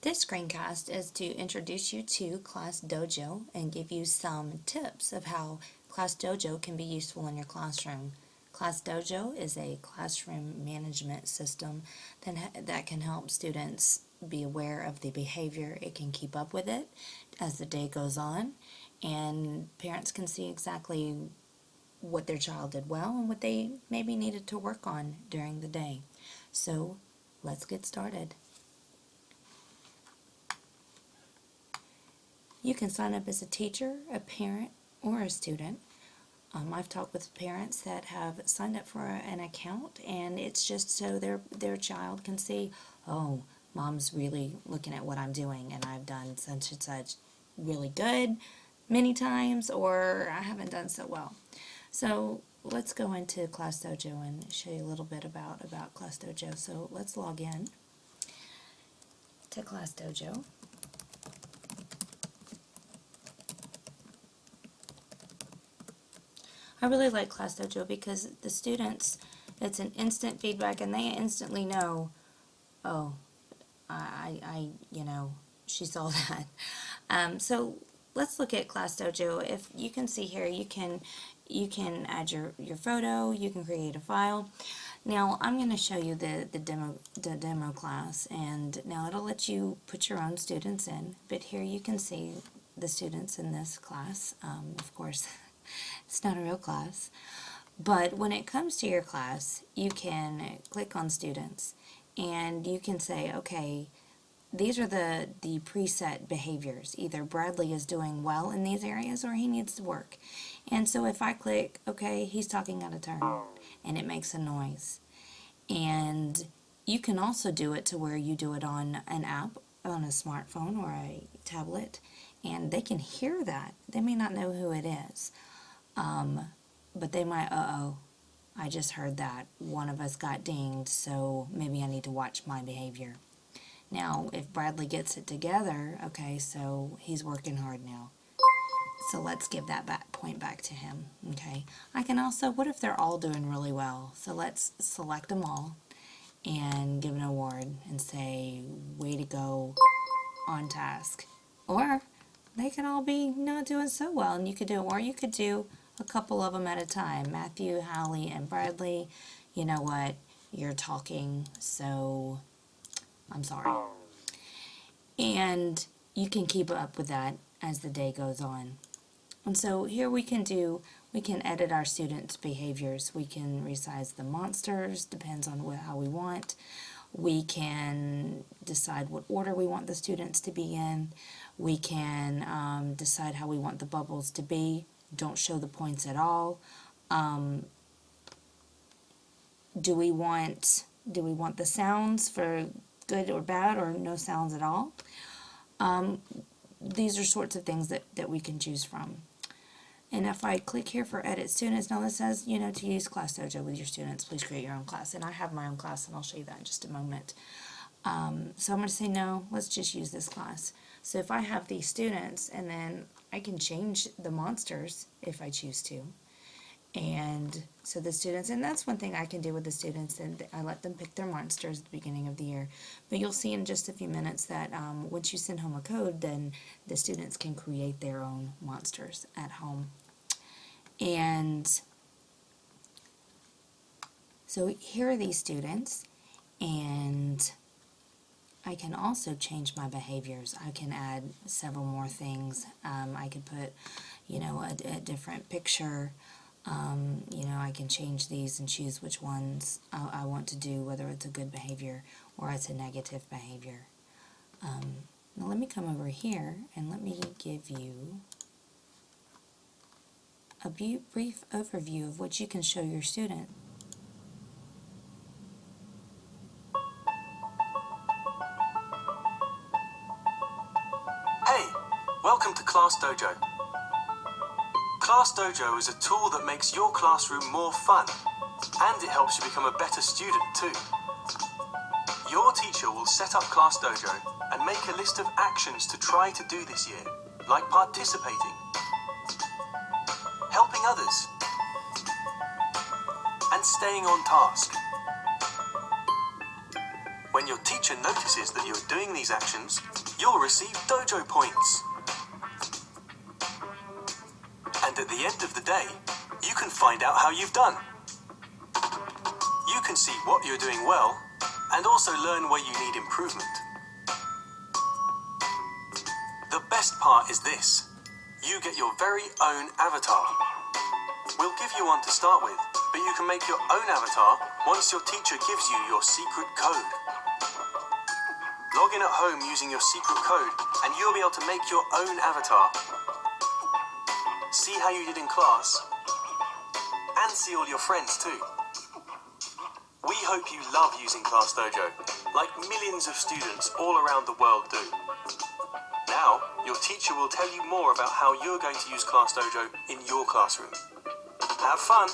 This screencast is to introduce you to Class Dojo and give you some tips of how Class Dojo can be useful in your classroom. Class Dojo is a classroom management system that can help students be aware of the behavior. It can keep up with it as the day goes on, and parents can see exactly what their child did well and what they maybe needed to work on during the day. So let's get started. You can sign up as a teacher, a parent, or a student. I've talked with parents that have signed up for an account, and it's just so their child can see, oh, mom's really looking at what I'm doing, and I've done such and such really good many times, or I haven't done so well. So let's go into Class Dojo and show you a little bit about Class Dojo. So let's log in to Class Dojo. I really like Class Dojo because the students, it's an instant feedback, and they instantly know, oh, she saw that. So let's look at Class Dojo. If you can see here, you can add your photo, you can create a file. Now I'm going to show you the demo class, and now it'll let you put your own students in. But here you can see the students in this class. Of course, it's not a real class. But when it comes to your class, you can click on students, and you can say, okay, these are the preset behaviors. Either Bradley is doing well in these areas or he needs to work. And so if I click, okay, he's talking out of turn, and it makes a noise. And you can also do it to where you do it on an app, on a smartphone or a tablet, and they can hear that. They may not know who it is, but they might, I just heard that. One of us got dinged, so maybe I need to watch my behavior. Now, if Bradley gets it together, okay, so he's working hard now. So let's give that point back to him, okay? I can also, what if they're all doing really well? So let's select them all and give an award and say, way to go, on task. Or they can all be not doing so well, and you could do, or you could do a couple of them at a time. Matthew, Hallie, and Bradley, you know what? You're talking, so I'm sorry. And you can keep up with that as the day goes on. And so here we can edit our students' behaviors. We can resize the monsters, depends on how we want. We can decide what order we want the students to be in. We can decide how we want the bubbles to be. Don't show the points at all. Do we want the sounds for good or bad, or no sounds at all? These are sorts of things that we can choose from. And if I click here for edit students, now this says, to use Class Dojo with your students, please create your own class. And I have my own class, and I'll show you that in just a moment. So I'm going to say no, let's just use this class. So if I have these students, and then I can change the monsters if I choose to. And so the students, and that's one thing I can do with the students, and I let them pick their monsters at the beginning of the year. But you'll see in just a few minutes that once you send home a code, then the students can create their own monsters at home. And so here are these students, and I can also change my behaviors. I can add several more things. I could put, a different picture. I can change these and choose which ones I want to do, whether it's a good behavior or it's a negative behavior. Now let me come over here and let me give you a brief overview of what you can show your student. Hey, welcome to Class Dojo. Class Dojo is a tool that makes your classroom more fun, and it helps you become a better student too. Your teacher will set up Class Dojo and make a list of actions to try to do this year, like participating, helping others, and staying on task. When When your teacher notices that you're doing these actions, you'll receive Dojo points. And at the end of the day, you can find out how you've done. You can see what you're doing well and also learn where you need improvement. The best part is this: you get your very own avatar. We'll give you one to start with, but you can make your own avatar once your teacher gives you your secret code. Log in at home using your secret code and you'll be able to make your own avatar. See how you did in class, and see all your friends too. We hope you love using Class Dojo, like millions of students all around the world do. Now, your teacher will tell you more about how you're going to use Class Dojo in your classroom. Have fun!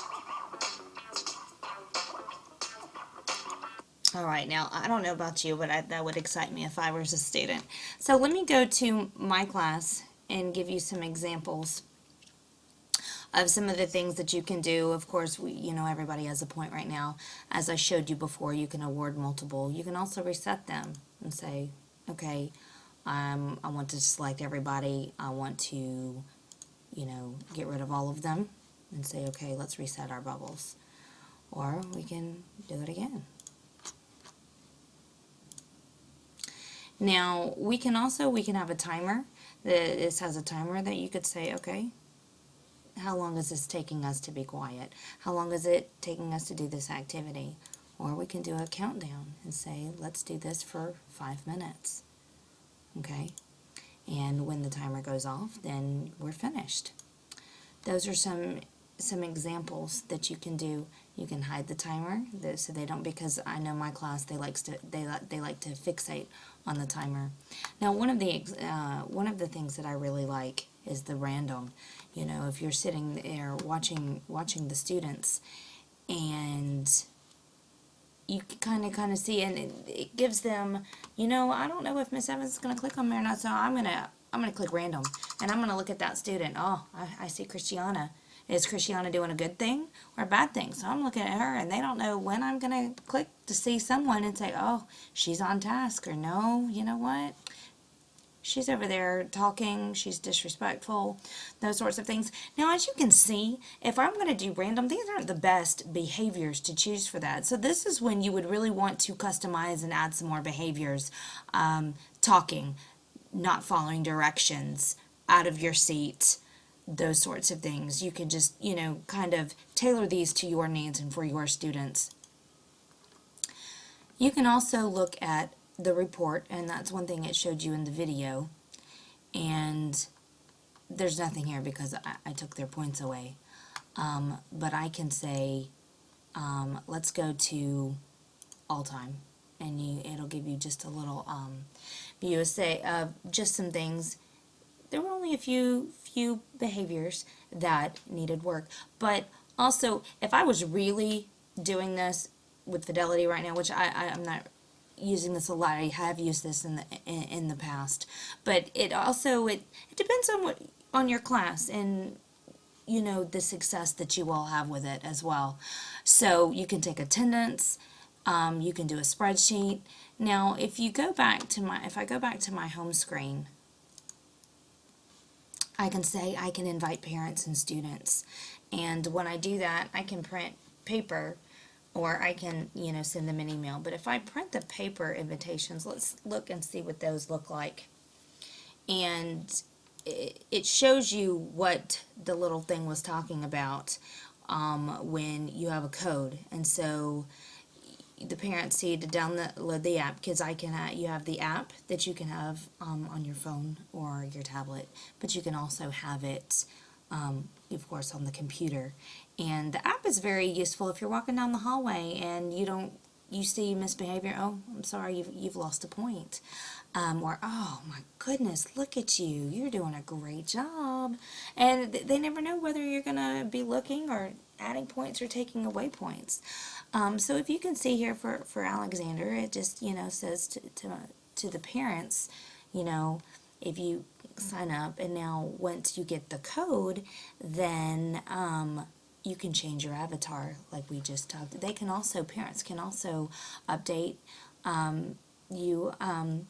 All right, now I don't know about you, but that would excite me if I was a student. So let me go to my class and give you some examples of some of the things that you can do. Of course, everybody has a point right now. As I showed you before, you can award multiple. You can also reset them and say, okay, I want to select everybody. I want to, get rid of all of them and say, okay, let's reset our bubbles. Or we can do it again. Now, we can have a timer. This has a timer that you could say, okay, how long is this taking us to be quiet? How long is it taking us to do this activity? Or we can do a countdown and say, let's do this for 5 minutes. Okay? And when the timer goes off, then we're finished. Those are some examples that you can do. You can hide the timer so they don't, because I know my class, they like to fixate on the timer. Now, one of the things that I really like is the random. If you're sitting there watching the students, and you kind of see, and it gives them, I don't know if Miss Evans is going to click on me or not, so I'm gonna click random, and I'm gonna look at that student. Oh, I see Christiana. Is Christiana doing a good thing or a bad thing? So I'm looking at her, and they don't know when I'm gonna click to see someone and say, oh, she's on task, or no, you know what? She's over there talking, she's disrespectful, those sorts of things. Now, as you can see, if I'm going to do random, these aren't the best behaviors to choose for that. So this is when you would really want to customize and add some more behaviors. Talking, not following directions, out of your seat, those sorts of things. You can just, kind of tailor these to your needs and for your students. You can also look at the report, and that's one thing it showed you in the video, and there's nothing here because I took their points away, but I can say let's go to all time, and it'll give you just a little view. Say just some things. There were only a few behaviors that needed work, but also if I was really doing this with fidelity right now, which I'm not using this a lot. I have used this in the past, but it depends on your class and the success that you all have with it as well. So you can take attendance, you can do a spreadsheet. Now, if I go back to my home screen, I can say I can invite parents and students, and when I do that, I can print paper. Or I can, send them an email. But if I print the paper invitations, let's look and see what those look like. And it shows you what the little thing was talking about when you have a code. And so the parents need to download the app, because you have the app that you can have on your phone or your tablet, but you can also have it of course on the computer. And the app is very useful if you're walking down the hallway and you see misbehavior. Oh, I'm sorry, you've lost a point. Or, oh my goodness, look at you, you're doing a great job. And they never know whether you're going to be looking or adding points or taking away points. So if you can see here for Alexander, it just, says to the parents, if you sign up, and now once you get the code, then you can change your avatar like we just talked. Parents can also update you on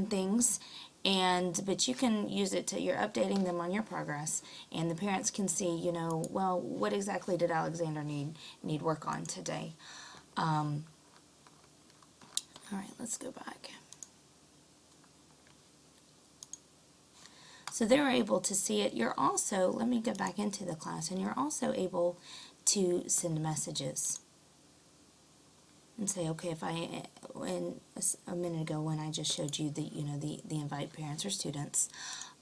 things, but you can use it to, you're updating them on your progress, and the parents can see, well, what exactly did Alexander need work on today. All right, let's go back. So they're able to see it. You're also, let me go back into the class, and you're also able to send messages and say, okay, if a minute ago when I just showed you the invite parents or students,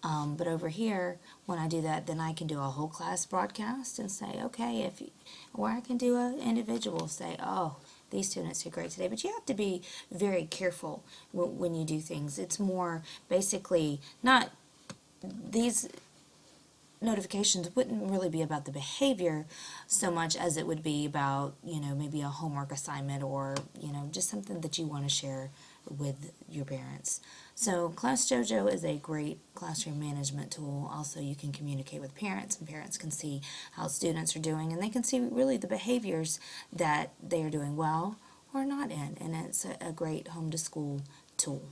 but over here, when I do that, then I can do a whole class broadcast and say, okay, or I can do an individual, say, oh, these students did great today. But you have to be very careful when you do things. It's more basically not, these notifications wouldn't really be about the behavior so much as it would be about, maybe a homework assignment, or, just something that you want to share with your parents. So Class Dojo is a great classroom management tool. Also, you can communicate with parents, and parents can see how students are doing, and they can see really the behaviors that they are doing well or not in, and it's a great home to school tool.